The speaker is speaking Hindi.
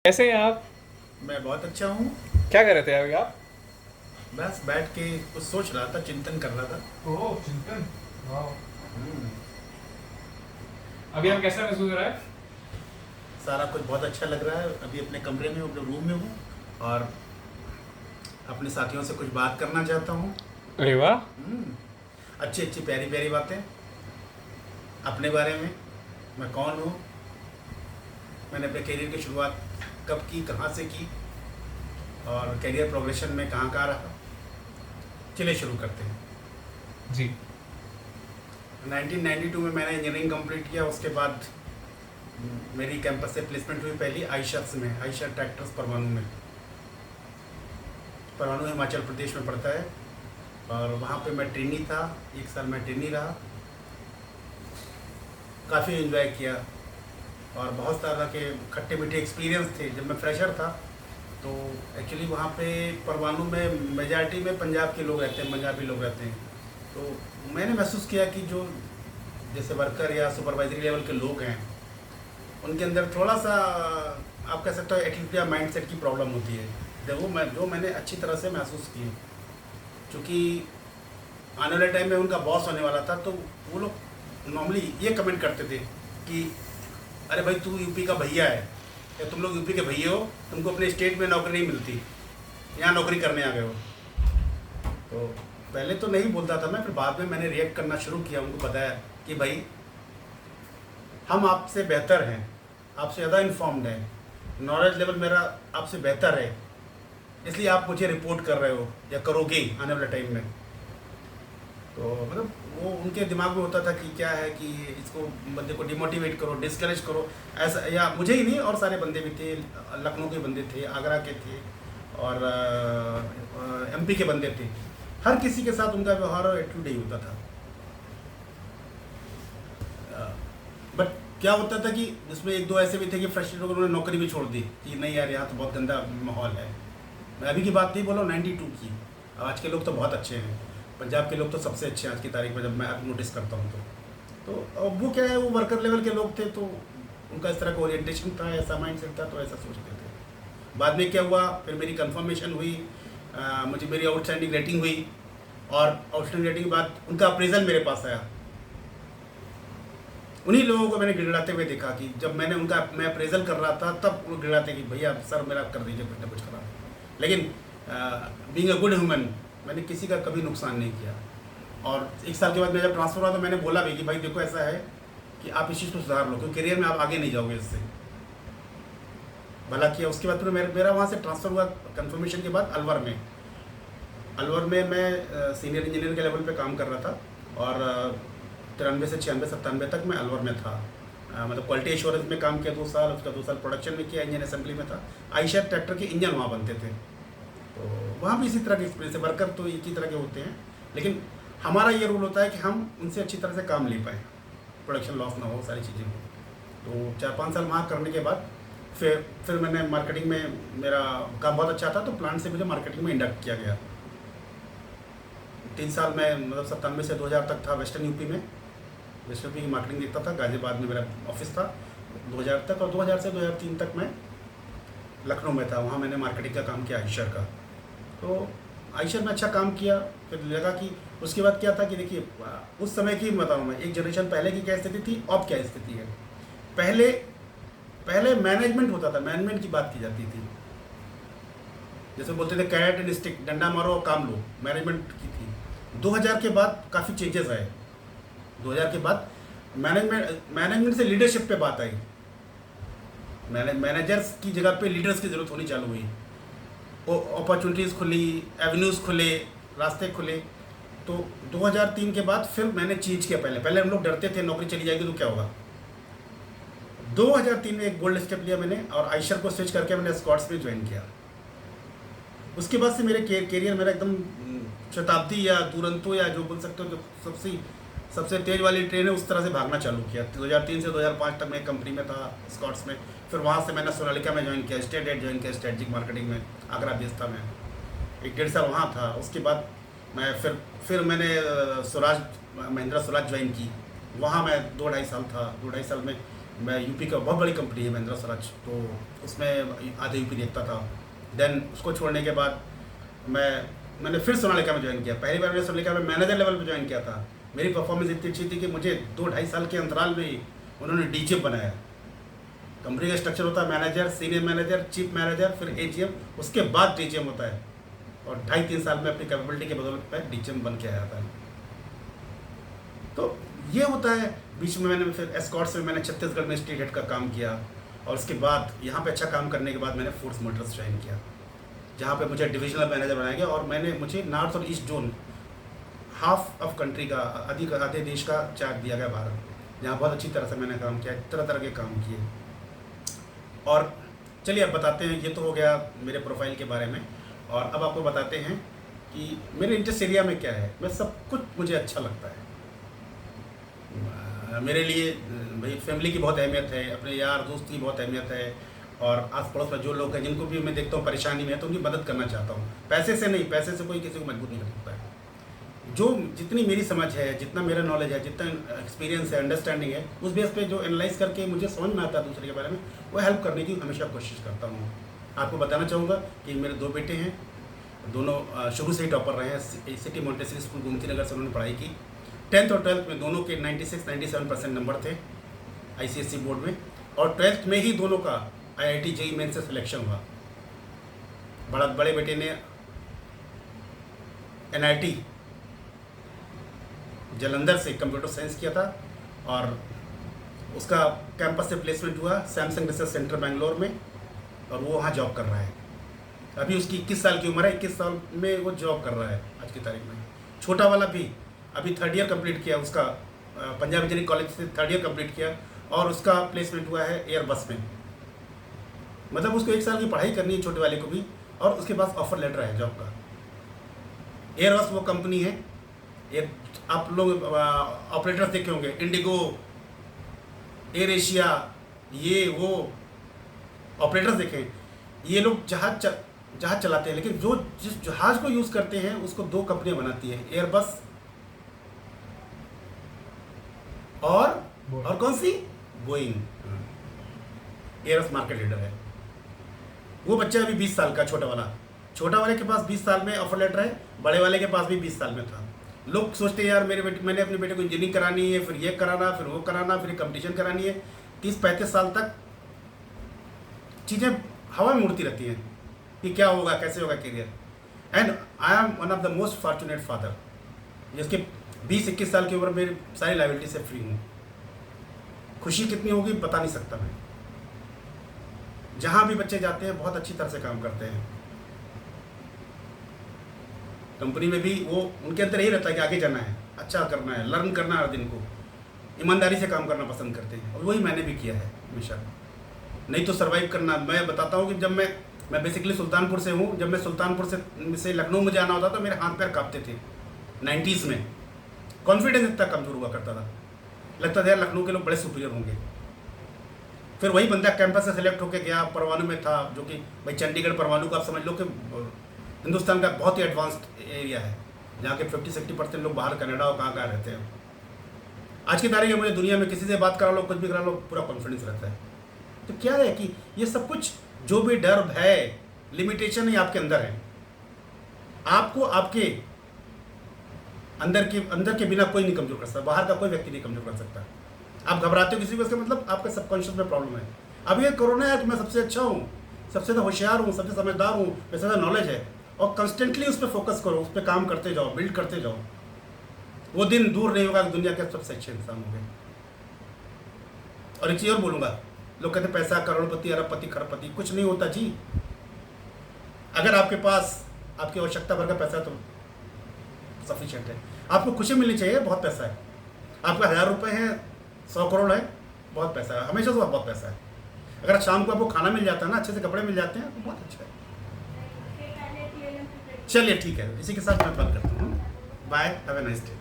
कैसे हैं आप? मैं बहुत अच्छा हूँ। क्या कर रहे थे अभी आप? बस बैठ के कुछ सोच रहा था, चिंतन कर रहा था। ओह, चिंतन। वाह। हम्म, अभी और हम कैसा महसूस हो रहा है? सारा कुछ बहुत अच्छा लग रहा है। अभी अपने कमरे में हूँ, अपने रूम में हूँ और अपने साथियों से कुछ बात करना चाहता हूँ। अरे वाह। हम्म, अच्छी अच्छी प्यारी प्यारी बातें अपने बारे में। मैं कौन हूँ, मैंने अपने करियर की शुरुआत कब की, कहाँ से की और करियर प्रोग्रेशन में कहाँ कहाँ रहा। चलिए शुरू करते हैं। जी। 1992 में मैंने इंजीनियरिंग कंप्लीट किया। उसके बाद मेरी कैंपस से प्लेसमेंट हुई पहली आइशर्स में, आइशर ट्रैक्टर्स परवाणू में। परवाणू हिमाचल प्रदेश में पड़ता है और वहाँ पे मैं ट्रेनी था। 1 साल मैं ट्रेनी रहा। काफ़ी इन्जॉय किया और बहुत तरह के खट्टे मीठे एक्सपीरियंस थे। जब मैं फ्रेशर था तो एक्चुअली वहाँ पे परवाणू में मेजॉरिटी में पंजाब के लोग रहते हैं, पंजाबी लोग रहते हैं। तो मैंने महसूस किया कि जो जैसे वर्कर या सुपरवाइजरी लेवल के लोग हैं, उनके अंदर थोड़ा सा आप कह सकते हो एटीट्यूड या माइंडसेट की प्रॉब्लम होती है। जो मैंने अच्छी तरह से महसूस की, क्योंकि आने वाले टाइम में उनका बॉस होने वाला था। तो वो लोग नॉर्मली ये कमेंट करते थे कि अरे भाई तू यूपी का भैया है, या तुम लोग यूपी के भैया हो, तुमको अपने स्टेट में नौकरी नहीं मिलती, यहाँ नौकरी करने आ गए हो। तो पहले तो नहीं बोलता था मैं, फिर बाद में मैंने रिएक्ट करना शुरू किया, उनको बताया कि भाई हम आपसे बेहतर हैं, आपसे ज़्यादा इन्फॉर्म्ड हैं, नॉलेज लेवल मेरा आपसे बेहतर है, इसलिए आप मुझे रिपोर्ट कर रहे हो या करोगे आने वाले टाइम में। तो मतलब वो उनके दिमाग में होता था कि क्या है कि इसको बंदे को डिमोटिवेट करो, डिस्करेज करो, ऐसा। या मुझे ही नहीं, और सारे बंदे भी थे, लखनऊ के बंदे थे, आगरा के थे और एमपी के बंदे थे। हर किसी के साथ उनका व्यवहार और एटीट्यूड ही होता था। बट क्या होता था कि उसमें एक दो ऐसे भी थे कि फ्रस्ट्रेट होकर उन्होंने नौकरी भी छोड़ दी कि नहीं यार यहाँ तो बहुत गंदा माहौल है। मैं अभी की बात नहीं बोला, 92 की। आज के लोग तो बहुत अच्छे हैं, पंजाब के लोग तो सबसे अच्छे हैं आज की तारीख में, जब मैं अब नोटिस करता हूँ तो अब वो क्या है, वो वर्कर लेवल के लोग थे, तो उनका इस तरह का ओरिएंटेशन था, ऐसा माइंड सेट था, तो ऐसा सोचते थे। बाद में क्या हुआ, फिर मेरी कंफर्मेशन हुई, मुझे मेरी आउटस्टैंडिंग रेटिंग हुई और आउटस्टैंडिंग रेटिंग के बाद उनका अप्रेजल मेरे पास आया। उन्हीं लोगों को मैंने गिड़गिड़ाते हुए देखा कि जब मैं अप्रेजल कर रहा था, तब वो गिड़गिड़ाते कि भैया सर मेरा कर दीजिए कुछ ना कुछ खराब। लेकिन बीइंग अ गुड ह्यूमन, मैंने किसी का कभी नुकसान नहीं किया। और 1 साल के बाद मेरा जब ट्रांसफ़र हुआ तो मैंने बोला भी कि भाई देखो ऐसा है कि आप इस चीज़ को सुधार लो, क्योंकि करियर में आप आगे नहीं जाओगे इससे। भला किया। उसके बाद फिर मेरा वहाँ से ट्रांसफ़र हुआ कंफर्मेशन के बाद अलवर में। अलवर में मैं सीनियर इंजीनियर के लेवल पे काम कर रहा था और 93 से 96 97 तक मैं अलवर में था। मतलब क्वालिटी एश्योरेंस में काम किया 2 साल, उसका 2 साल प्रोडक्शन में किया, इंजन असेंबली में था। आयशर ट्रैक्टर के इंजन वहाँ बनते थे। तो वहाँ भी इसी तरह के एक्सपीरियंस है। वर्कर तो एक ही तरह के होते हैं, लेकिन हमारा ये रूल होता है कि हम उनसे अच्छी तरह से काम ले पाएँ, प्रोडक्शन लॉस ना हो, सारी चीज़ें हो। तो 4-5 साल वहाँ करने के बाद फिर मैंने मार्केटिंग में, मेरा काम बहुत अच्छा था तो प्लांट से मुझे मार्केटिंग में इंडक्ट किया गया। 3 साल में मतलब 97 से 2000 तक था वेस्टर्न यूपी में। वेस्टर्न यूपी की मार्केटिंग देखता था, गाज़ियाबाद में मेरा ऑफिस था 2000 तक। और 2000 से 2003 तक मैं लखनऊ में था, वहाँ मैंने मार्केटिंग का काम किया आयशर का। तो आयशर में अच्छा काम किया। फिर लगा कि उसके बाद क्या था कि देखिए, उस समय की बताऊँ मैं, एक जनरेशन पहले की क्या स्थिति थी, अब क्या स्थिति है। पहले पहले मैनेजमेंट होता था, मैनेजमेंट की बात की जाती थी। जैसे बोलते थे कैरेट एंड स्टिक, डंडा मारो और काम लो, मैनेजमेंट की थी। 2000 के बाद काफ़ी चेंजेस आए। 2000 के बाद मैनेजमेंट से लीडरशिप पे बात आई। मैनेजर्स की जगह पे लीडर्स की ज़रूरत होनी चालू हुई। अपॉर्चुनिटीज़ खुली, एवेन्यूज़ खुले, रास्ते खुले। तो 2003 के बाद फिर मैंने चेंज किया। पहले हम लोग डरते थे नौकरी चली जाएगी तो क्या होगा। 2003 में एक बोल्ड स्टेप लिया मैंने और आयशर को स्विच करके मैंने स्कॉट्स में ज्वाइन किया। उसके बाद से मेरे करियर मेरा एकदम शताब्दी या दुरंतो या जो बोल सकते हो, जो सबसे सबसे तेज़ वाली ट्रेन है, उस तरह से भागना चालू किया। 2003 से 2005 तक मैं कंपनी में था, स्कॉट्स में। फिर वहाँ से मैंने सोनालिका में ज्वाइन किया, स्टेट हेड ज्वाइन किया, स्ट्रेटजिक मार्केटिंग में, आगरा बेस था मैं। 1-1.5 साल वहाँ था। उसके बाद मैं फिर मैंने स्वराज, महिंद्रा स्वराज ज्वाइन की। वहाँ मैं 2-2.5 साल था। 2-2.5 साल में मैं यूपी का बहुत बड़ी कंपनी है महिंद्रा स्वराज, तो उसमें आधे यूपी देखता था। देन उसको छोड़ने के बाद मैंने फिर सोनालिका में ज्वाइन किया। पहली बार मैंने सोनालिका में मैनेजर लेवल पे ज्वाइन किया था। मेरी परफॉर्मेंस इतनी अच्छी थी कि मुझे 2-2.5 साल के अंतराल में ही उन्होंने डीजीएम बनाया। कंपनी का स्ट्रक्चर होता है manager, senior manager, chief manager, फिर एजीएम, उसके बाद डीजीएम होता है। और 2.5-3 साल में अपनी कैपेबिलिटी के बदौलत पर डीजीएम बन के आया था। तो ये होता है। बीच में मैंने फिर एस्कॉर्ट्स में मैंने छत्तीसगढ़ में स्टेट हेड का काम किया, और उसके बाद यहाँ पे अच्छा काम करने के बाद मैंने फोर्स मोटर्स ज्वाइन किया, जहाँ पे मुझे डिविजनल मैनेजर बनाया गया। और मुझे नॉर्थ और east zone, half of country का, आधे देश का चार्ज दिया गया भारत, जहाँ बहुत अच्छी तरह से मैंने काम किया, तरह तरह के काम किए। और चलिए अब बताते हैं, ये तो हो गया मेरे प्रोफाइल के बारे में। और अब आपको बताते हैं कि मेरे इंटरेस्ट एरिया में क्या है। मैं सब कुछ मुझे अच्छा लगता है। मेरे लिए भाई फैमिली की बहुत अहमियत है, अपने यार दोस्त की बहुत अहमियत है, और आस पड़ोस में जो लोग हैं जिनको भी मैं देखता हूँ परेशानी में है, तो उनकी मदद करना चाहता हूँ। पैसे से नहीं, पैसे से कोई किसी को मजबूत नहीं कर सकता है। जो जितनी मेरी समझ है, जितना मेरा नॉलेज है, जितना एक्सपीरियंस है, अंडरस्टैंडिंग है, उस बेस पे जो एनालाइज करके मुझे समझ में आता है दूसरे के बारे में, वो हेल्प करने की हमेशा कोशिश करता हूँ। आपको बताना चाहूँगा कि मेरे 2 बेटे हैं, दोनों शुरू से ही टॉपर रहे हैं। City Montessori school Gomti Nagar से उन्होंने पढ़ाई की। 10th और 12th में दोनों के 96-97% नंबर थे ICSE बोर्ड में, और 12th में ही दोनों का IIT JEE मेन से सिलेक्शन हुआ। बड़े बेटे ने NIT जालंधर से कंप्यूटर साइंस किया था, और उसका कैंपस से प्लेसमेंट हुआ सैमसंग रिसर्च सेंटर बेंगलोर में, और वो वहाँ जॉब कर रहा है। अभी उसकी 21 साल की उम्र है, 21 साल में वो जॉब कर रहा है आज की तारीख में। छोटा वाला भी अभी 3rd ईयर कंप्लीट किया, उसका पंजाब इंजीनियरिंग कॉलेज से 3rd ईयर कंप्लीट किया, और उसका प्लेसमेंट हुआ है एयरबस में। मतलब उसको 1 साल की पढ़ाई करनी है छोटे वाले को भी, और उसके पास ऑफर लेटर है जॉब का। एयरबस वो कंपनी है, आप लोग ऑपरेटर्स देखे होंगे, इंडिगो, एयर एशिया, ये वो ऑपरेटर्स देखें। ये लोग जहाज चलाते हैं, लेकिन जो जिस जहाज को यूज़ करते हैं उसको 2 कंपनियां बनाती है, एयरबस और कौन सी, बोइंग। एयरबस मार्केट लीडर है। वो बच्चा अभी 20 साल का, छोटा वाले के पास 20 साल में ऑफर लेटर है, बड़े वाले के पास भी 20 साल में था। लोग सोचते हैं यार मैंने अपने बेटे को इंजीनियरिंग करानी है, फिर ये कराना, फिर वो कराना, फिर कंपटीशन करानी है। 30-35 साल तक चीज़ें हवा में उड़ती रहती हैं कि क्या होगा, कैसे होगा career. And I am one of the most fortunate father, जिसके 20-21 साल की उम्र में सारी लाइबिलिटी से फ्री हूँ। खुशी कितनी होगी बता नहीं सकता मैं। जहाँ भी बच्चे जाते हैं बहुत अच्छी तरह से काम करते हैं। कंपनी में भी वो उनके अंदर यही रहता है कि आगे जाना है, अच्छा करना है, लर्न करना है, हर दिन को ईमानदारी से काम करना पसंद करते हैं, और वही मैंने भी किया है हमेशा। नहीं तो सर्वाइव करना। मैं बताता हूँ कि जब मैं बेसिकली सुल्तानपुर से हूँ, जब मैं सुल्तानपुर से लखनऊ में जाना होता तो मेरे हाथ पैर कांपते थे 90s में। कॉन्फिडेंस इतना कमजोर हुआ करता था, लगता था यार लखनऊ के लोग बड़े सुपीरियर होंगे। फिर वही बंदा कैंपस से सिलेक्ट होकर गया, परवाणु में था, जो कि भाई चंडीगढ़ परवाणु को आप समझ लो कि हिंदुस्तान का बहुत ही एडवांस्ड एरिया है, जहाँ के 50-60% लोग बाहर कनाडा और कहाँ रहते हैं। आज की तारीख में मुझे दुनिया में किसी से बात करा लो, कुछ भी करा लो, पूरा कॉन्फिडेंस रहता है। तो क्या है कि ये सब कुछ जो भी डर है, लिमिटेशन ही आपके अंदर है। आपको आपके अंदर के बिना कोई नहीं कमजोर कर सकता, बाहर का कोई व्यक्ति नहीं कमजोर कर सकता। आप घबराते हो किसी को, इसका मतलब आपका सबकॉन्शियस में प्रॉब्लम है। अब ये कोरोना है तो मैं सबसे अच्छा हूँ, सबसे ज़्यादा होशियार हूँ, सबसे समझदार हूँ, मेरे ज़्यादा नॉलेज है, और कंस्टेंटली उस पर फोकस करो, उस पर काम करते जाओ, बिल्ड करते जाओ। वो दिन दूर नहीं होगा कि दुनिया के सबसे अच्छे इंसान होंगे। और एक चीज़ और बोलूँगा, लोग कहते पैसा करोड़पति, अरबपति, खरबपति, कुछ नहीं होता जी। अगर आपके पास आपकी आवश्यकता भर का पैसा तो सफिशिएंट है। आपको खुशी मिलनी चाहिए, बहुत पैसा है। आपका 1000 रुपये है, 100 करोड़ है, बहुत पैसा है, हमेशा से बहुत पैसा है। अगर शाम को आपको खाना मिल जाता है ना, अच्छे से कपड़े मिल जाते हैं, तो बहुत अच्छा है। चलिए ठीक है, इसी के साथ मैं बात करता हूँ। Bye, have a nice day.